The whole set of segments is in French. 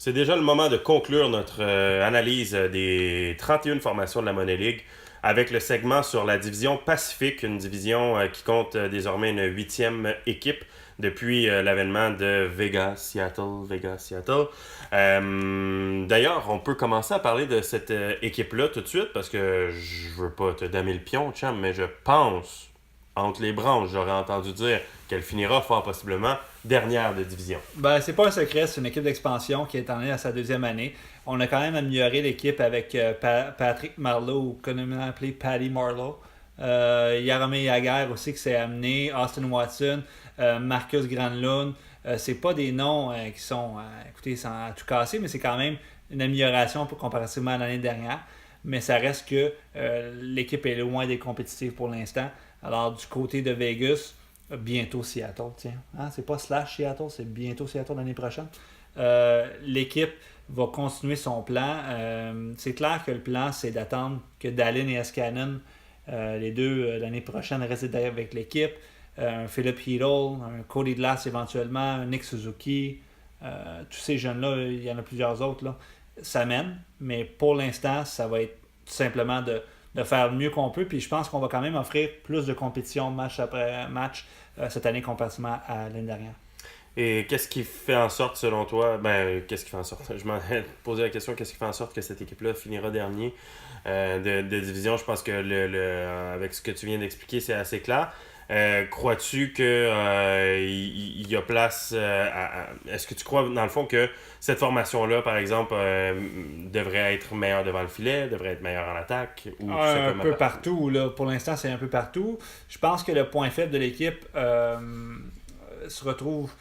C'est déjà le moment de conclure notre analyse des 31 formations de la Money League avec le segment sur la division Pacifique, une division qui compte désormais une 8e équipe depuis l'avènement de Vegas-Seattle. D'ailleurs, on peut commencer à parler de cette équipe-là tout de suite parce que je veux pas te damer le pion, chum, mais je pense, entre les branches, j'aurais entendu dire qu'elle finira fort possiblement dernière de division. Ben, c'est pas un secret, c'est une équipe d'expansion qui est en à sa deuxième année. On a quand même amélioré l'équipe avec Patrick Marleau, ou communément appelé Patty Marleau. Jaromir Jagr aussi qui s'est amené, Austin Watson, Marcus Granlund. C'est pas des noms qui sont, écoutez, sans tout casser, mais c'est quand même une amélioration comparativement à l'année dernière. Mais ça reste que l'équipe est loin des compétitives pour l'instant. Alors, du côté de Vegas, bientôt Seattle, tiens. Hein? C'est pas slash Seattle, c'est bientôt Seattle l'année prochaine. L'équipe va continuer son plan. C'est clair que le plan, c'est d'attendre que Dallin et Escannon, les deux, l'année prochaine, restent avec l'équipe. Un Philip Heedle, un Cody Glass éventuellement, un Nick Suzuki. Tous ces jeunes-là, il y en a plusieurs autres, là, ça mène. Mais pour l'instant, ça va être tout simplement de faire le mieux qu'on peut. Puis je pense qu'on va quand même offrir plus de compétition match après match cette année comparativement à l'année dernière. Et qu'est-ce qui fait en sorte, selon toi, qu'est-ce qui fait en sorte, je m'en ai posé la question, qu'est-ce qui fait en sorte que cette équipe-là finira dernier de division? Je pense que avec ce que tu viens d'expliquer, c'est assez clair. Crois-tu que il y a place est-ce que tu crois dans le fond que cette formation-là, par exemple, devrait être meilleure devant le filet, devrait être meilleure en attaque ou un peu partout, là. Pour l'instant, c'est un peu partout. Je pense que le point faible de l'équipe se retrouve.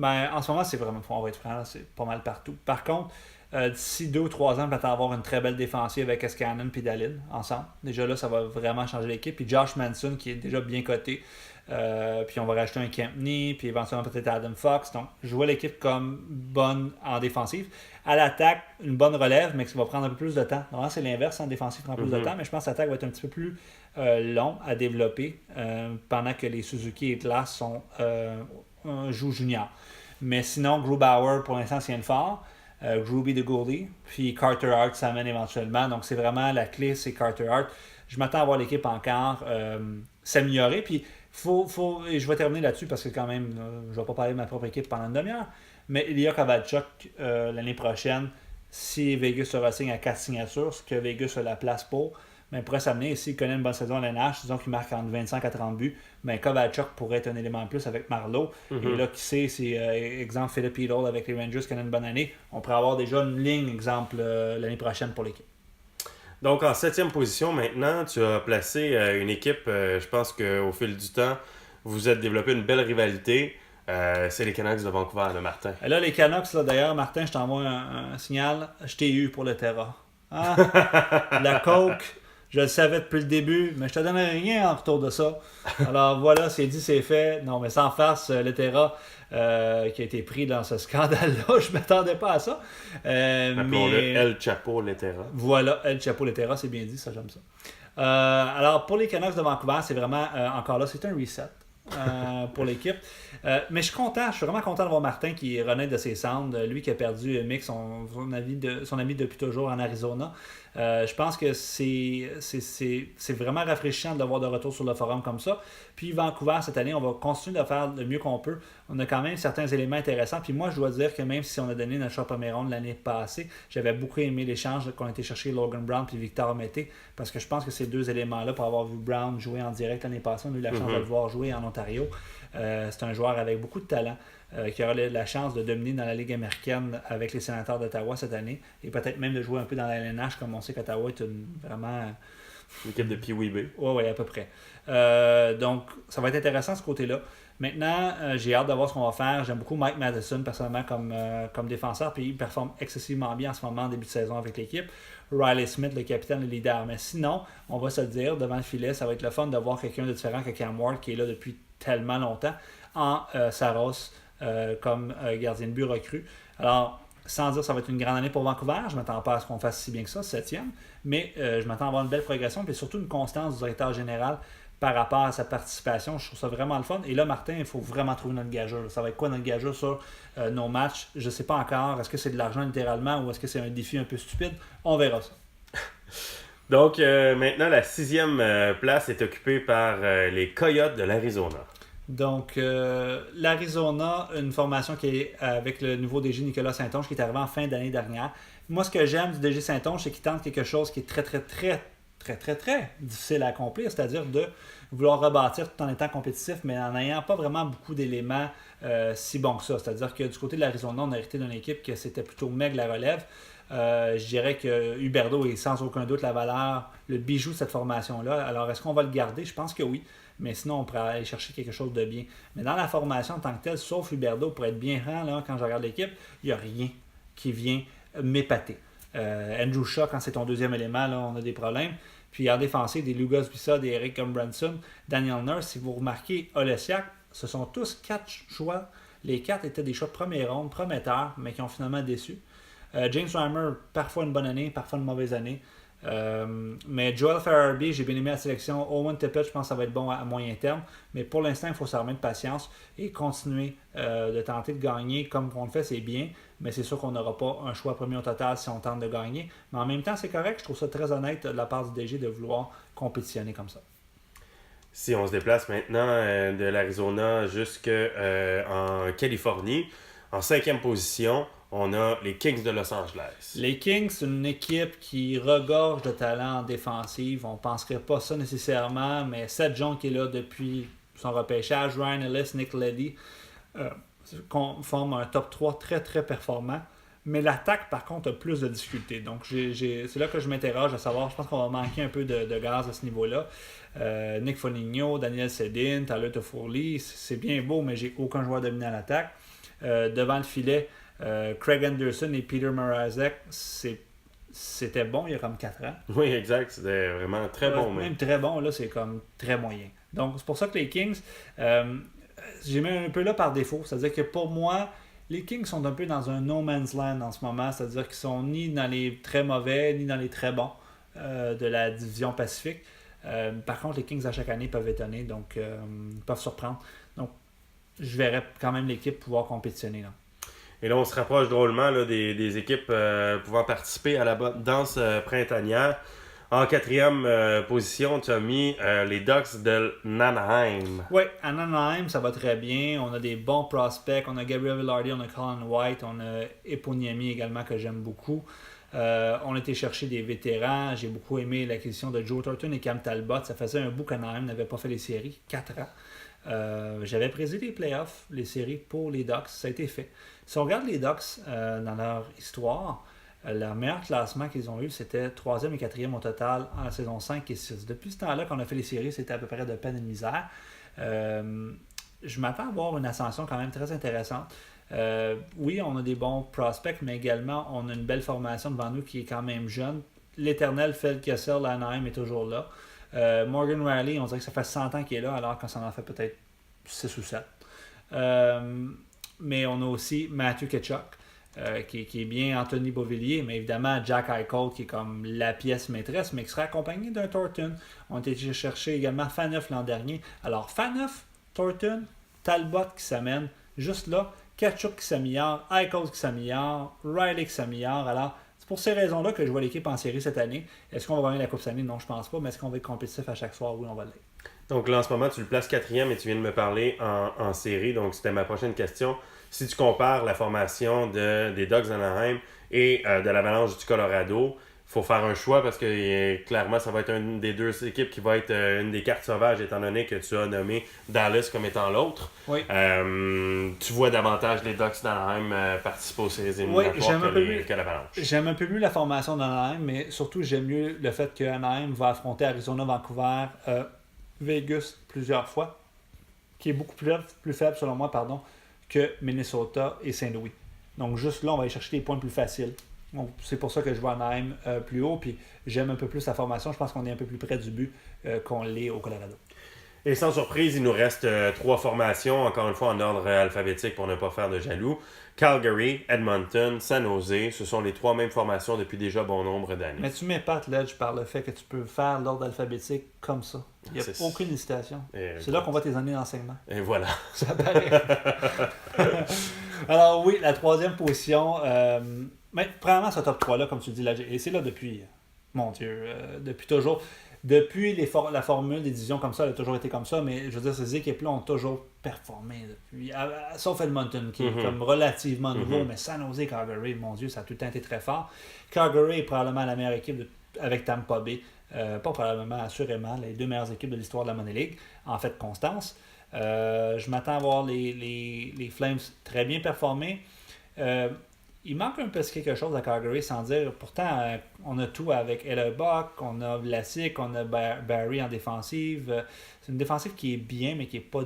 En ce moment, c'est vraiment, on va être franc, là, c'est pas mal partout. Par contre, d'ici 2 ou 3 ans, on peut avoir une très belle défensive avec Escannon et Dallin ensemble. Déjà là, ça va vraiment changer l'équipe. Puis Josh Manson qui est déjà bien coté. Puis on va rajouter un Kempney, puis éventuellement peut-être Adam Fox. Donc, je vois l'équipe comme bonne en défensive. À l'attaque, une bonne relève, mais ça va prendre un peu plus de temps. Normalement, c'est l'inverse, en défensive, prend plus de temps, mais je pense que l'attaque va être un petit peu plus long à développer pendant que les Suzuki et Glass jouent junior. Mais sinon, Grubauer, pour l'instant, c'est fort. Groovy de Goldie, puis Carter Hart s'amène éventuellement. Donc, c'est vraiment la clé, c'est Carter Hart. Je m'attends à voir l'équipe encore s'améliorer. Puis, et je vais terminer là-dessus parce que quand même, je ne vais pas parler de ma propre équipe pendant une demi-heure. Mais Ilya Kovalchuk, l'année prochaine, si Vegas se re-signe à 4 signatures, ce que Vegas a la place pour, pourrait s'amener. S'il connaît une bonne saison à l'NH, disons qu'il marque entre 25 à 30 buts, Kovalchuk pourrait être un élément de plus avec Marleau. Et là, qui sait, c'est exemple Philip Heedle avec les Rangers qui a une bonne année. On pourrait avoir déjà une ligne, exemple, l'année prochaine pour l'équipe. Donc, en 7e position, maintenant, tu as placé une équipe, je pense qu'au fil du temps, vous êtes développé une belle rivalité. C'est les Canucks de Vancouver, là, Martin. Et là, les Canucks, là, d'ailleurs, Martin, je t'envoie un signal. Je t'ai eu pour le Terra. Hein? La Coke, je le savais depuis le début, mais je te donnais rien en retour de ça. Alors voilà, c'est dit, c'est fait. Non, mais sans farce, le Terra qui a été pris dans ce scandale-là, je ne m'attendais pas à ça. Appelons-le El Chapo Letera. Voilà, El Chapo Letera, c'est bien dit, ça j'aime ça. Alors pour les Canucks de Vancouver, c'est vraiment, encore là, c'est un reset. Pour l'équipe. Mais je suis vraiment content de voir Martin qui renaît de ses cendres. Lui qui a perdu Mick, son ami depuis toujours en Arizona. Je pense que c'est vraiment rafraîchissant de le voir de retour sur le forum comme ça. Puis Vancouver, cette année, on va continuer de faire le mieux qu'on peut. On a quand même certains éléments intéressants. Puis moi, je dois dire que même si on a donné notre choix première ronde l'année passée, j'avais beaucoup aimé l'échange qu'on a été chercher Logan Brown puis Victor Mété, parce que je pense que ces deux éléments-là, pour avoir vu Brown jouer en direct l'année passée, on a eu la chance de le voir jouer en Ontario. C'est un joueur avec beaucoup de talent qui aura la chance de dominer dans la Ligue américaine avec les Sénateurs d'Ottawa cette année et peut-être même de jouer un peu dans la LNH, comme on sait qu'Ottawa est vraiment... Une équipe de Pee Wee B. Oui, à peu près. Donc, ça va être intéressant ce côté-là. Maintenant, j'ai hâte de voir ce qu'on va faire. J'aime beaucoup Mike Matheson, personnellement, comme défenseur, puis il performe excessivement bien en ce moment en début de saison avec l'équipe. Riley Smith, le capitaine, le leader. Mais sinon, on va se le dire, devant le filet, ça va être le fun de voir quelqu'un de différent que Cam Ward, qui est là depuis tellement longtemps, en Saros, comme gardien de but recru. Alors, sans dire que ça va être une grande année pour Vancouver, je ne m'attends pas à ce qu'on fasse si bien que ça, 7e, mais je m'attends à avoir une belle progression, et surtout une constance du directeur général, par rapport à sa participation. Je trouve ça vraiment le fun. Et là, Martin, il faut vraiment trouver notre gageur. Ça va être quoi notre gageur sur nos matchs? Je ne sais pas encore. Est-ce que c'est de l'argent littéralement ou est-ce que c'est un défi un peu stupide? On verra ça. Donc, maintenant, la 6e place est occupée par les Coyotes de l'Arizona. Donc, l'Arizona, une formation qui est avec le nouveau DG Nicolas Saint-Onge qui est arrivé en fin d'année dernière. Moi, ce que j'aime du DG Saint-Onge, c'est qu'il tente quelque chose qui est très difficile à accomplir, c'est-à-dire de vouloir rebâtir tout en étant compétitif, mais en n'ayant pas vraiment beaucoup d'éléments si bons que ça. C'est-à-dire que du côté de l'Arizona, on a hérité d'une équipe que c'était plutôt maigre la relève. Je dirais que Huberdeau est sans aucun doute la valeur, le bijou de cette formation-là. Alors, est-ce qu'on va le garder? Je pense que oui. Mais sinon, on pourrait aller chercher quelque chose de bien. Mais dans la formation en tant que telle, sauf Huberdeau, pour être bien franc, là, quand je regarde l'équipe, il n'y a rien qui vient m'épater. Andrew Shaw, quand c'est ton deuxième élément, là, on a des problèmes. Puis en défensif, des Lugas Bissa, des Eric Gumbranson, Daniel Nurse, si vous remarquez, Olesiak, ce sont tous 4 choix. Les 4 étaient des choix de première ronde, prometteurs, mais qui ont finalement déçu. James Reimer, parfois une bonne année, parfois une mauvaise année. Mais Joel Farabee, j'ai bien aimé la sélection. Owen Tippett, je pense que ça va être bon à moyen terme. Mais pour l'instant, il faut se remettre de patience et continuer de tenter de gagner comme on le fait, c'est bien. Mais c'est sûr qu'on n'aura pas un choix premier au total si on tente de gagner. Mais en même temps, c'est correct. Je trouve ça très honnête de la part du DG de vouloir compétitionner comme ça. Si on se déplace maintenant de l'Arizona jusqu'en Californie, en 5e position, on a les Kings de Los Angeles. Les Kings, c'est une équipe qui regorge de talent en défensive. On ne penserait pas ça nécessairement, mais Seth Jones qui est là depuis son repêchage, Ryan Ellis, Nick Leddy, forment un top 3 très performant. Mais l'attaque, par contre, a plus de difficultés. Donc, c'est là que je m'interroge à savoir, je pense qu'on va manquer un peu de gaz à ce niveau-là. Nick Foligno, Daniel Sedin, Tyler Toffoli, c'est bien beau, mais j'ai aucun joueur dominant à l'attaque. Devant le filet, Craig Anderson et Peter Mrazek, c'était bon il y a comme 4 ans. Oui, exact. C'était vraiment très bon. Même très bon, là, c'est comme très moyen. Donc, c'est pour ça que les Kings, j'ai mis un peu là par défaut. C'est-à-dire que pour moi, les Kings sont un peu dans un no man's land en ce moment. C'est-à-dire qu'ils sont ni dans les très mauvais, ni dans les très bons de la division Pacifique. Par contre, les Kings, à chaque année, peuvent étonner, donc peuvent surprendre. Donc, je verrais quand même l'équipe pouvoir compétitionner, là. Et là, on se rapproche drôlement là, des équipes pouvant participer à la danse printanière. En 4e position, tu as mis les Ducks de Anaheim. Oui, à Anaheim, ça va très bien. On a des bons prospects. On a Gabriel Vilardi, on a Colin White, on a Eponiemi également que j'aime beaucoup. On a été chercher des vétérans. J'ai beaucoup aimé l'acquisition de Joe Thornton et Cam Talbot. Ça faisait un bout qu'Anaheim n'avait pas fait les séries, 4 ans. J'avais prédit les playoffs, les séries pour les Ducks. Ça a été fait. Si on regarde les Ducks dans leur histoire, leur meilleur classement qu'ils ont eu, c'était 3e et 4e au total en saison 5 et 6. Depuis ce temps-là qu'on a fait les séries, c'était à peu près de peine et de misère. Je m'attends à voir une ascension quand même très intéressante. Oui, on a des bons prospects, mais également on a une belle formation devant nous qui est quand même jeune. L'éternel Phil Kessel, Anaheim est toujours là. Morgan Riley, on dirait que ça fait 100 ans qu'il est là, alors qu'on s'en en fait peut-être 6 ou 7. Mais on a aussi Matthew Tkachuk, qui est bien Anthony Beauvillier, mais évidemment Jack Eichel, qui est comme la pièce maîtresse, mais qui sera accompagné d'un Thornton. On a été chercher également Faneuf l'an dernier. Alors Faneuf, Thornton, Talbot qui s'amène, juste là, Tkachuk qui s'améliore, Eichel qui s'améliore, Riley qui s'améliore. Alors, c'est pour ces raisons-là que je vois l'équipe en série cette année. Est-ce qu'on va gagner la Coupe cette année? Non, je pense pas. Mais est-ce qu'on va être compétitif à chaque soir? Oui, on va l'être. Donc là, en ce moment, tu le places 4e et tu viens de me parler en série. Donc, c'était ma prochaine question. Si tu compares la formation des Ducks d'Anaheim et de l'Avalanche du Colorado, il faut faire un choix parce que clairement, ça va être une des deux équipes qui va être une des cartes sauvages, étant donné que tu as nommé Dallas comme étant l'autre. Oui. Tu vois davantage les Ducks d'Anaheim participer aux séries éliminatoires que l'Avalanche. J'aime un peu mieux la formation d'Anaheim, mais surtout, j'aime mieux le fait que Anaheim va affronter Arizona, Vancouver, Vegas plusieurs fois, qui est beaucoup plus faible, selon moi, que Minnesota et Saint-Louis. Donc, juste là, on va aller chercher des points plus faciles. Donc, c'est pour ça que je vois Anaheim plus haut, puis j'aime un peu plus la formation. Je pense qu'on est un peu plus près du but qu'on l'est au Colorado. Et sans surprise, il nous reste 3 formations, encore une fois en ordre alphabétique pour ne pas faire de jaloux. Calgary, Edmonton, San Jose, ce sont les 3 mêmes formations depuis déjà bon nombre d'années. Mais tu m'épates, Ledge, par le fait que tu peux faire l'ordre alphabétique comme ça. Il n'y a aucune hésitation. C'est là qu'on voit tes années d'enseignement. Et voilà. Ça paraît. Alors oui, la 3e position. Mais premièrement, ce top 3-là, comme tu dis, et c'est là depuis, mon Dieu, depuis toujours. Depuis la formule des divisions comme ça, elle a toujours été comme ça, mais je veux dire, ces équipes-là ont toujours performé depuis. Sauf Edmonton, qui est comme relativement nouveau, mais San Jose et Calgary, mon Dieu, ça a tout le temps été très fort. Calgary est probablement la meilleure équipe avec Tampa Bay. Pas probablement, assurément, les 2 meilleures équipes de l'histoire de la Money League, en fait, constance. Je m'attends à voir les Flames très bien performer. Il manque un peu quelque chose à Calgary, sans dire. Pourtant, on a tout avec Hellebuck, on a Vlasic, on a Barry en défensive. C'est une défensive qui est bien, mais qui n'est pas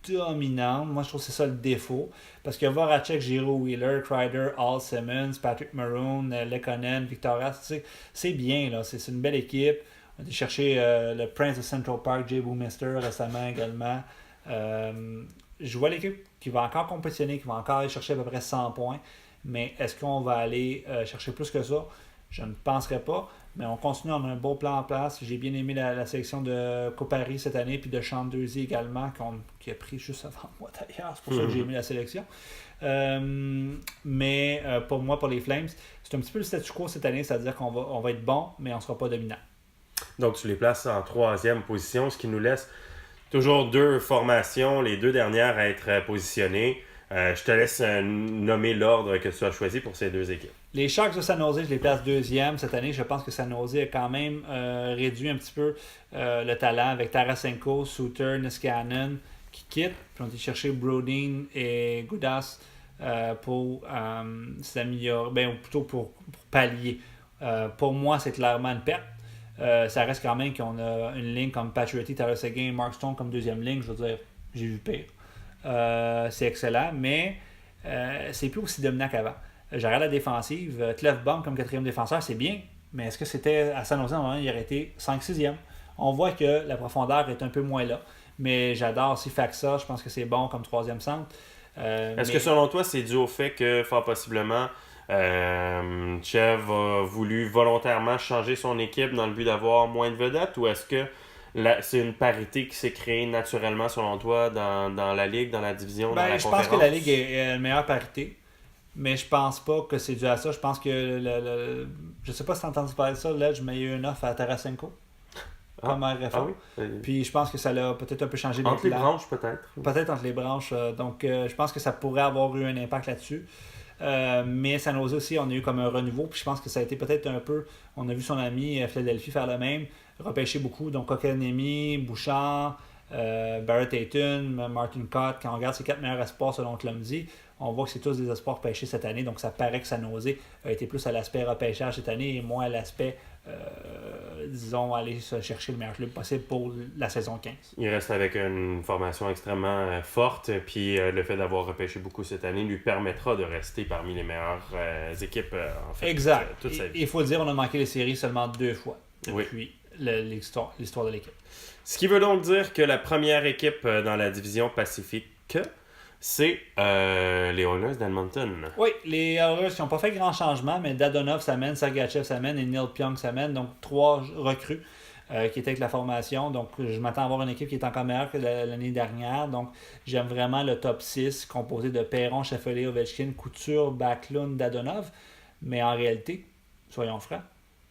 dominante. Moi, je trouve que c'est ça le défaut. Parce que Voracek, Giroux, Wheeler, Kreider, Hall, Simmons, Patrick Maroon, Lekonen, Victoria, c'est bien, là. C'est une belle équipe. On a été chercher le Prince de Central Park, Jay Bouwmeester, récemment également. Je vois l'équipe qui va encore compétitionner, qui va encore aller chercher à peu près 100 points. Mais est-ce qu'on va aller chercher plus que ça? Je ne penserais pas. Mais on continue, on a un beau plan en place. J'ai bien aimé la sélection de Copari cette année, puis de Chandeusi également, qui a pris juste avant moi d'ailleurs. C'est pour ça que j'ai aimé la sélection. Mais pour moi, pour les Flames, c'est un petit peu le statu quo cette année, c'est-à-dire qu'on va être bon, mais on ne sera pas dominant. Donc tu les places en 3e position, ce qui nous laisse toujours 2 formations, les 2 dernières à être positionnées. Je te laisse nommer l'ordre que tu as choisi pour ces 2 équipes. Les Sharks de San Jose, je les place 2e cette année. Je pense que San Jose a quand même réduit un petit peu le talent avec Tarasenko, Suter, Niskanen qui quittent. Puis on a été chercher Brodin et Goudas pour s'améliorer, ou plutôt pour pallier. Pour moi, c'est clairement une perte. Ça reste quand même qu'on a une ligne comme Pacioretty, Tyler Seguin, Mark Stone comme 2e ligne. Je veux dire, j'ai vu pire. C'est excellent, mais c'est plus aussi dominant qu'avant. J'arrête la défensive. Clefbaum comme 4e défenseur, c'est bien, mais est-ce que c'était à San Jose, à un moment, il aurait été 5-6e? On voit que la profondeur est un peu moins là, mais j'adore aussi Faxa, je pense que c'est bon comme 3e centre. Est-ce que selon toi, c'est dû au fait que, fort possiblement, Chev a voulu volontairement changer son équipe dans le but d'avoir moins de vedettes, ou est-ce que c'est une parité qui s'est créée naturellement, selon toi, dans la Ligue, dans la division, dans la conférence? Je pense que la Ligue est la meilleure parité, mais je pense pas que c'est dû à ça. Je pense que, je sais pas si tu as entendu parler de ça, là, je mets eu une offre à Tarasenko. Comme réforme. Oui. Puis je pense que ça l'a peut-être un peu changé entre les branches, peut-être. Peut-être entre les branches. Donc, je pense que ça pourrait avoir eu un impact là-dessus. Mais San Jose aussi, on a eu comme un renouveau. Puis je pense que ça a été peut-être un peu... On a vu son ami Philadelphie faire le même. Repêcher beaucoup. Donc, Kotkaniemi, Bouchard, Barrett Hayton, Martin Cott. Quand on regarde ces 4 meilleurs espoirs selon Clumsy, on voit que c'est tous des espoirs pêchés cette année. Donc, ça paraît que San Jose a été plus à l'aspect repêchage cette année et moins à l'aspect... disons, aller se chercher le meilleur club possible pour la saison 15. Il reste avec une formation extrêmement forte, puis le fait d'avoir repêché beaucoup cette année lui permettra de rester parmi les meilleures équipes en fait. Exact. Toute sa vie. Il faut le dire, on a manqué les séries seulement 2 fois depuis l'histoire de l'équipe. Ce qui veut donc dire que la première équipe dans la division Pacifique, c'est les Oilers d'Edmonton. Oui, les Oilers qui n'ont pas fait grand changement, mais Dadonov s'amène, Sergachev s'amène et Neil Pionk s'amène. Donc 3 recrues qui étaient avec la formation. Donc je m'attends à avoir une équipe qui est encore meilleure que l'année dernière. Donc j'aime vraiment le top 6 composé de Perron, Scheffler, Ovechkin, Couture, Backlund, Dadonov. Mais en réalité, soyons francs,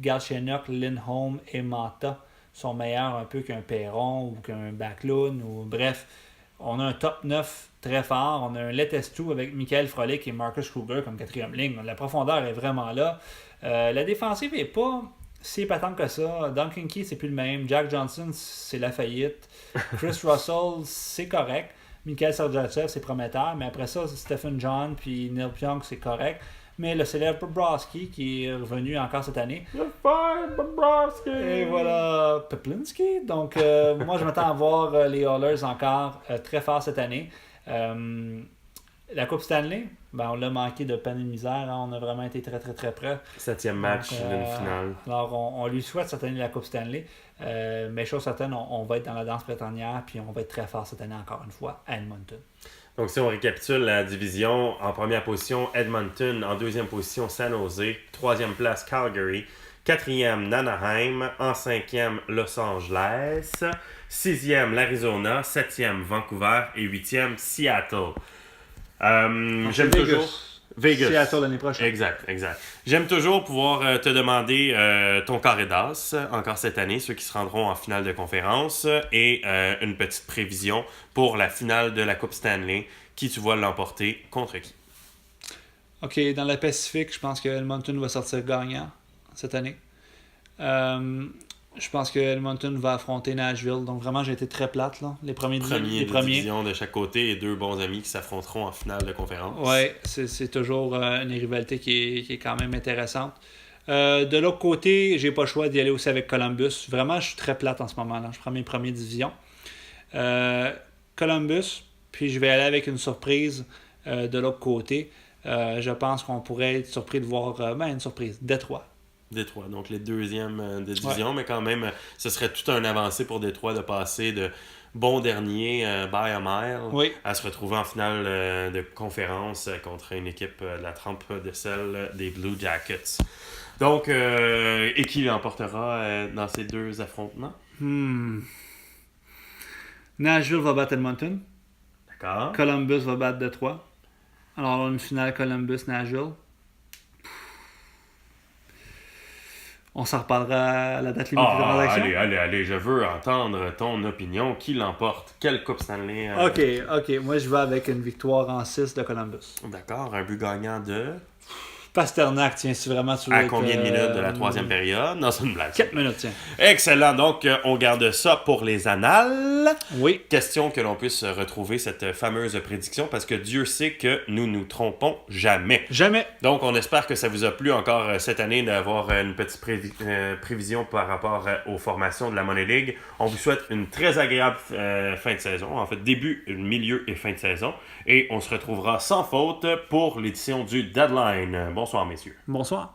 Galchenyuk, Lindholm et Manta sont meilleurs un peu qu'un Perron ou qu'un Backlund. Bref, on a un top 9 très fort. On a un Letestu avec Michael Frolik et Marcus Kruger comme 4e ligne. La profondeur est vraiment là. La défensive n'est pas si épatante que ça. Duncan Key, c'est plus le même. Jack Johnson, c'est la faillite. Chris Russell, c'est correct. Michael Sergachev, c'est prometteur. Mais après ça, Stephen John puis Neil Pionk, c'est correct. Mais le célèbre Bobrovsky qui est revenu encore cette année. Bobrovsky! Et voilà, Peplinski. Donc, moi, je m'attends à voir les Oilers encore très fort cette année. La Coupe Stanley, on l'a manqué de peine et de misère. Hein. On a vraiment été très, très, très près. 7e match Donc, d'une finale. Alors, on lui souhaite cette année la Coupe Stanley. Mais chose certaine, on va être dans la danse printanière, puis on va être très fort cette année encore une fois à Edmonton. Donc, si on récapitule la division, en première position, Edmonton. En deuxième position, San Jose. Troisième place, Calgary. Quatrième, Anaheim. En cinquième, Los Angeles. Sixième, l'Arizona. Septième, Vancouver. Et huitième, Seattle. J'aime toujours... Vegas. Seattle l'année prochaine. Exact. J'aime toujours pouvoir te demander ton carré d'as encore cette année, ceux qui se rendront en finale de conférence, et une petite prévision pour la finale de la Coupe Stanley. Qui tu vois l'emporter contre qui? OK, dans la Pacifique, je pense que Edmonton va sortir gagnant cette année. Je pense que Edmonton va affronter Nashville. Donc vraiment, j'ai été très plate. Là. Les premiers. Division de chaque côté et deux bons amis qui s'affronteront en finale de conférence. Oui, c'est toujours une rivalité qui est quand même intéressante. De l'autre côté, j'ai pas le choix d'y aller aussi avec Columbus. Vraiment, je suis très plate en ce moment. Là. Je prends mes premières divisions. Columbus, puis je vais aller avec une surprise de l'autre côté. Je pense qu'on pourrait être surpris de voir une surprise. Détroit. Donc les deuxièmes de division, mais quand même, ce serait tout un avancé pour Détroit de passer de bon dernier by a mile à se retrouver en finale de conférence contre une équipe de la trempe de celle des Blue Jackets. Donc, et qui l'emportera dans ces deux affrontements? Nashville va battre Edmonton. D'accord. Columbus va battre Détroit. Alors, une finale Columbus-Nashville. On s'en reparlera à la date limite de transaction. Allez, je veux entendre ton opinion. Qui l'emporte? Quelle Coupe Stanley? OK. Moi, je vais avec une victoire en 6 de Columbus. D'accord. Un but gagnant de... Pasternak, tiens, si vraiment tu veux. À combien de minutes de la troisième période? Non, c'est une blague. 4 minutes, tiens. Excellent. Donc, on garde ça pour les annales. Oui. Question que l'on puisse retrouver cette fameuse prédiction parce que Dieu sait que nous nous trompons jamais. Jamais. Donc, on espère que ça vous a plu encore cette année d'avoir une petite prévision par rapport aux formations de la Money League. On vous souhaite une très agréable fin de saison. En fait, début, milieu et fin de saison. Et on se retrouvera sans faute pour l'édition du Deadline. Bonsoir, messieurs. Bonsoir.